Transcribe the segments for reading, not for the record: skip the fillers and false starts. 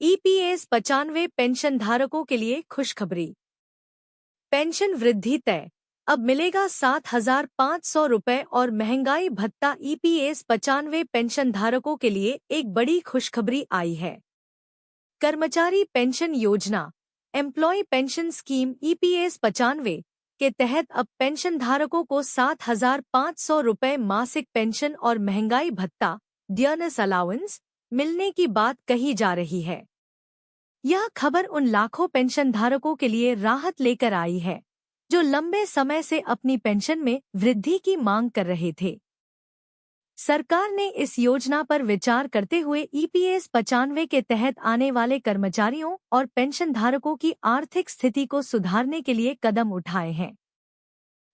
EPS 95 pension धारकों के लिए खुशखबरी। पेंशन वृद्धि तय, अब मिलेगा 7,500 रुपये और महंगाई भत्ता। ईपीएस 95 पेंशन धारकों के लिए एक बड़ी खुशखबरी आई है। कर्मचारी पेंशन योजना एम्प्लॉय पेंशन स्कीम ईपीएस 95 के तहत अब पेंशन धारकों को 7,500 रुपये मासिक पेंशन और महंगाई भत्ता डियरनेस अलाउंस मिलने की बात कही जा रही है। यह खबर उन लाखों पेंशन धारकों के लिए राहत लेकर आई है जो लंबे समय से अपनी पेंशन में वृद्धि की मांग कर रहे थे। सरकार ने इस योजना पर विचार करते हुए ईपीएस 95 के तहत आने वाले कर्मचारियों और पेंशन धारकों की आर्थिक स्थिति को सुधारने के लिए कदम उठाए हैं।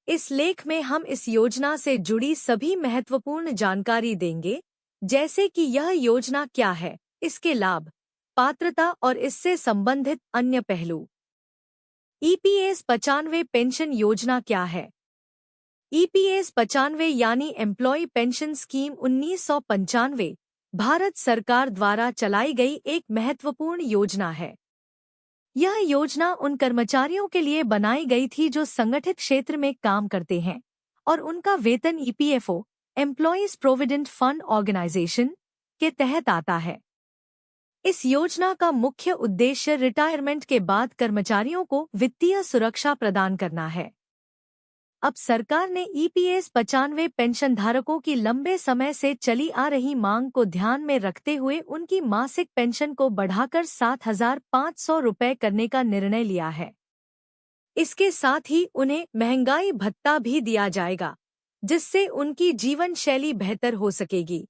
इस लेख में हम इस योजना से जुड़ी सभी महत्वपूर्ण जानकारी देंगे, जैसे कि यह योजना क्या है, इसके लाभ, पात्रता और इससे संबंधित अन्य पहलू। ईपीएस 95 पेंशन योजना क्या है? ईपीएस 95 यानी एम्प्लॉय पेंशन स्कीम 1995 भारत सरकार द्वारा चलाई गई एक महत्वपूर्ण योजना है। यह योजना उन कर्मचारियों के लिए बनाई गई थी जो संगठित क्षेत्र में काम करते हैं और उनका वेतन EPFO employees provident fund organisation के तहत आता है। इस योजना का मुख्य उद्देश्य रिटायरमेंट के बाद कर्मचारियों को वित्तीय सुरक्षा प्रदान करना है। अब सरकार ने ईपीएस 95 पेंशन धारकों की लंबे समय से चली आ रही मांग को ध्यान में रखते हुए उनकी मासिक पेंशन को बढ़ाकर 7,500 रुपये करने का निर्णय लिया है। इसके साथ ही उन्हें महंगाई भत्ता भी दिया जाएगा, जिससे उनकी जीवन शैली बेहतर हो सकेगी।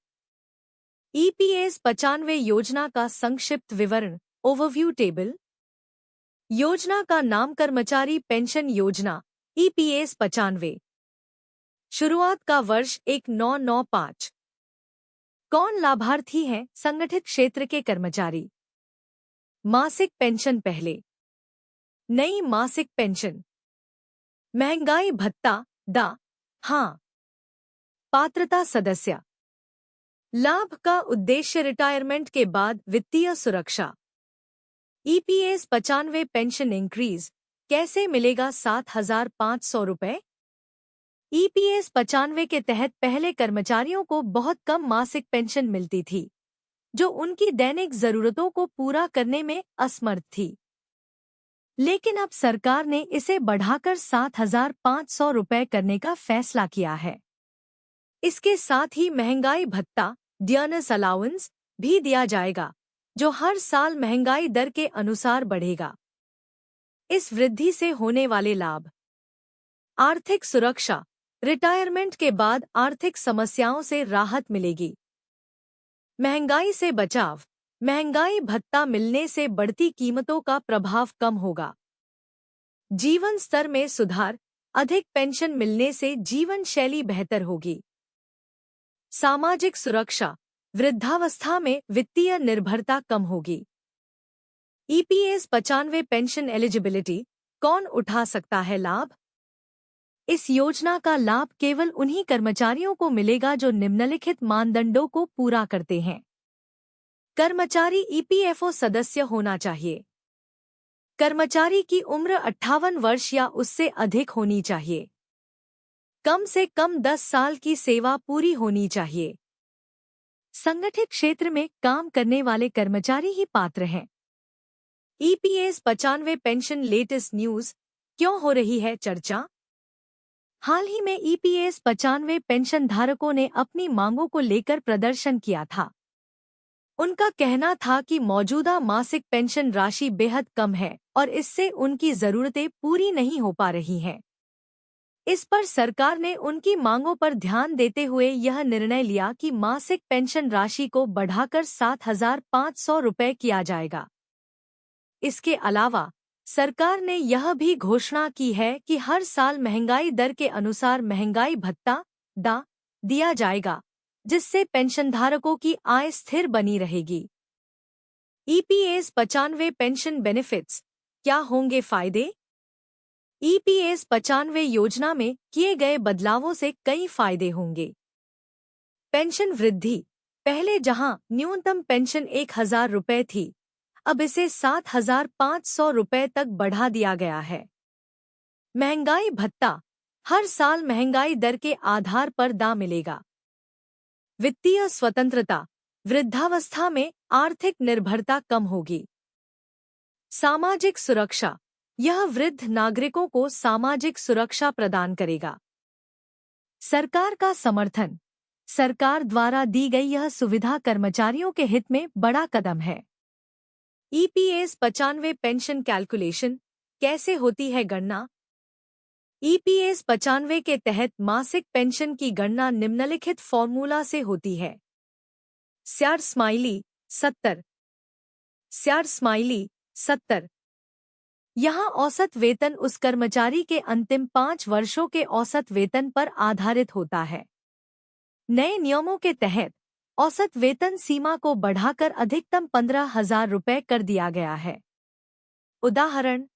ईपीएस 95 योजना का संक्षिप्त विवरण, ओवरव्यू टेबल। योजना का नाम कर्मचारी पेंशन योजना ईपीएस 95। शुरुआत का वर्ष 1995। कौन लाभार्थी हैं? संगठित क्षेत्र के कर्मचारी। मासिक पेंशन पहले, नई मासिक पेंशन, महंगाई भत्ता दा हाँ। पात्रता सदस्य। लाभ का उद्देश्य रिटायरमेंट के बाद वित्तीय सुरक्षा। ईपीएस 95 पेंशन इंक्रीज कैसे मिलेगा 7,500 रुपये? ईपीएस 95 के तहत पहले कर्मचारियों को बहुत कम मासिक पेंशन मिलती थी, जो उनकी दैनिक जरूरतों को पूरा करने में असमर्थ थी। लेकिन अब सरकार ने इसे बढ़ाकर 7,500 रुपये करने का फैसला किया है। इसके साथ ही महंगाई भत्ता डियरनेस अलाउंस भी दिया जाएगा, जो हर साल महंगाई दर के अनुसार बढ़ेगा। इस वृद्धि से होने वाले लाभ, आर्थिक सुरक्षा, रिटायरमेंट के बाद आर्थिक समस्याओं से राहत मिलेगी। महंगाई से बचाव, महंगाई भत्ता मिलने से बढ़ती कीमतों का प्रभाव कम होगा। जीवन स्तर में सुधार, अधिक पेंशन मिलने से जीवन शैली बेहतर होगी। सामाजिक सुरक्षा, वृद्धावस्था में वित्तीय निर्भरता कम होगी। ईपीएस 95 पेंशन एलिजिबिलिटी, कौन उठा सकता है लाभ? इस योजना का लाभ केवल उन्हीं कर्मचारियों को मिलेगा जो निम्नलिखित मानदंडों को पूरा करते हैं। कर्मचारी ईपीएफओ सदस्य होना चाहिए। कर्मचारी की उम्र 58 वर्ष या उससे अधिक होनी चाहिए। कम से कम 10 साल की सेवा पूरी होनी चाहिए। संगठित क्षेत्र में काम करने वाले कर्मचारी ही पात्र हैं। ईपीएस 95 पेंशन लेटेस्ट न्यूज, क्यों हो रही है चर्चा? हाल ही में ईपीएस 95 पेंशन धारकों ने अपनी मांगों को लेकर प्रदर्शन किया था। उनका कहना था कि मौजूदा मासिक पेंशन राशि बेहद कम है और इससे उनकी जरूरतें पूरी नहीं हो पा रही हैं। इस पर सरकार ने उनकी मांगों पर ध्यान देते हुए यह निर्णय लिया कि मासिक पेंशन राशि को बढ़ाकर 7,500 रुपये किया जाएगा। इसके अलावा सरकार ने यह भी घोषणा की है कि हर साल महंगाई दर के अनुसार महंगाई भत्ता दिया जाएगा, जिससे पेंशनधारकों की आय स्थिर बनी रहेगी। ईपीएस 95 पेंशन बेनिफिट्स, क्या होंगे फायदे? ईपीएस 95 योजना में किए गए बदलावों से कई फायदे होंगे। पेंशन वृद्धि, पहले जहां न्यूनतम पेंशन 1,000 रुपये थी, अब इसे 7,500 रुपये तक बढ़ा दिया गया है। महंगाई भत्ता हर साल महंगाई दर के आधार पर मिलेगा। वित्तीय स्वतंत्रता वृद्धावस्था में आर्थिक निर्भरता कम होगी। सामाजिक सुरक्षा यह वृद्ध नागरिकों को सामाजिक सुरक्षा प्रदान करेगा। सरकार का समर्थन सरकार द्वारा दी गई यह सुविधा कर्मचारियों के हित में बड़ा कदम है। ईपीएस 95 पेंशन कैलकुलेशन कैसे होती है गणना? ईपीएस 95 के तहत मासिक पेंशन की गणना निम्नलिखित फॉर्मूला से होती है। स्यार स्माइली 70 स्यार स्माइली 70। यहाँ औसत वेतन उस कर्मचारी के अंतिम 5 वर्षों के औसत वेतन पर आधारित होता है। नए नियमों के तहत औसत वेतन सीमा को बढ़ाकर अधिकतम 15,000 रुपये कर दिया गया है। उदाहरण,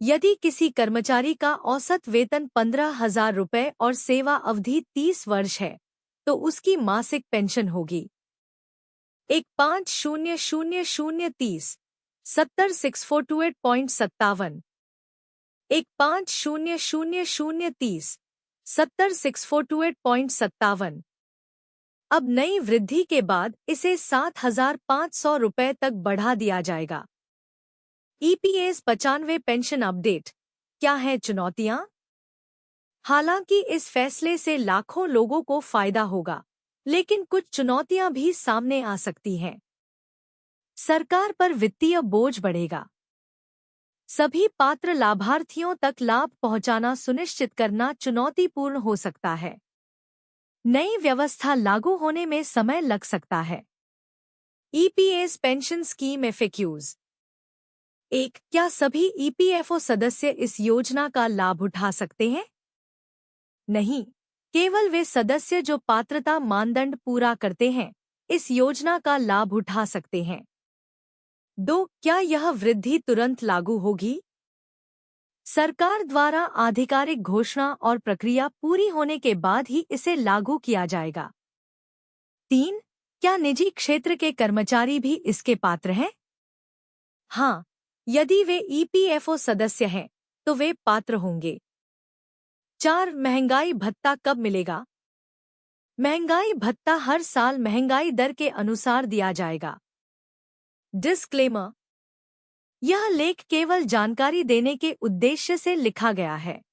यदि किसी कर्मचारी का औसत वेतन 15,000 रुपये और सेवा अवधि 30 वर्ष है, तो उसकी मासिक पेंशन होगी 1,500,030 70,642.57 1,500,030 70,642.57। अब नई वृद्धि के बाद इसे 7,500 रुपये तक बढ़ा दिया जाएगा। ईपीएस 95 पेंशन अपडेट क्या है चुनौतियां? हालांकि इस फैसले से लाखों लोगों को फायदा होगा, लेकिन कुछ चुनौतियां भी सामने आ सकती हैं। सरकार पर वित्तीय बोझ बढ़ेगा। सभी पात्र लाभार्थियों तक लाभ पहुंचाना सुनिश्चित करना चुनौतीपूर्ण हो सकता है। नई व्यवस्था लागू होने में समय लग सकता है। EPS pension scheme FAQs 1. क्या सभी ईपीएफओ सदस्य इस योजना का लाभ उठा सकते हैं? नहीं, केवल वे सदस्य जो पात्रता मानदंड पूरा करते हैं इस योजना का लाभ उठा सकते हैं। 2. क्या यह वृद्धि तुरंत लागू होगी? सरकार द्वारा आधिकारिक घोषणा और प्रक्रिया पूरी होने के बाद ही इसे लागू किया जाएगा। 3. क्या निजी क्षेत्र के कर्मचारी भी इसके पात्र हैं? हाँ, यदि वे ईपीएफओ सदस्य हैं तो वे पात्र होंगे। 4. महंगाई भत्ता कब मिलेगा? महंगाई भत्ता हर साल महंगाई दर के अनुसार दिया जाएगा। डिस्क्लेमर: यह लेख केवल जानकारी देने के उद्देश्य से लिखा गया है।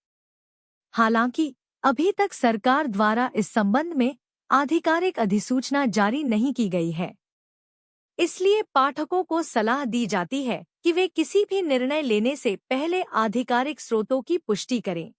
हालांकि अभी तक सरकार द्वारा इस संबंध में आधिकारिक अधिसूचना जारी नहीं की गई है, इसलिए पाठकों को सलाह दी जाती है कि वे किसी भी निर्णय लेने से पहले आधिकारिक स्रोतों की पुष्टि करें।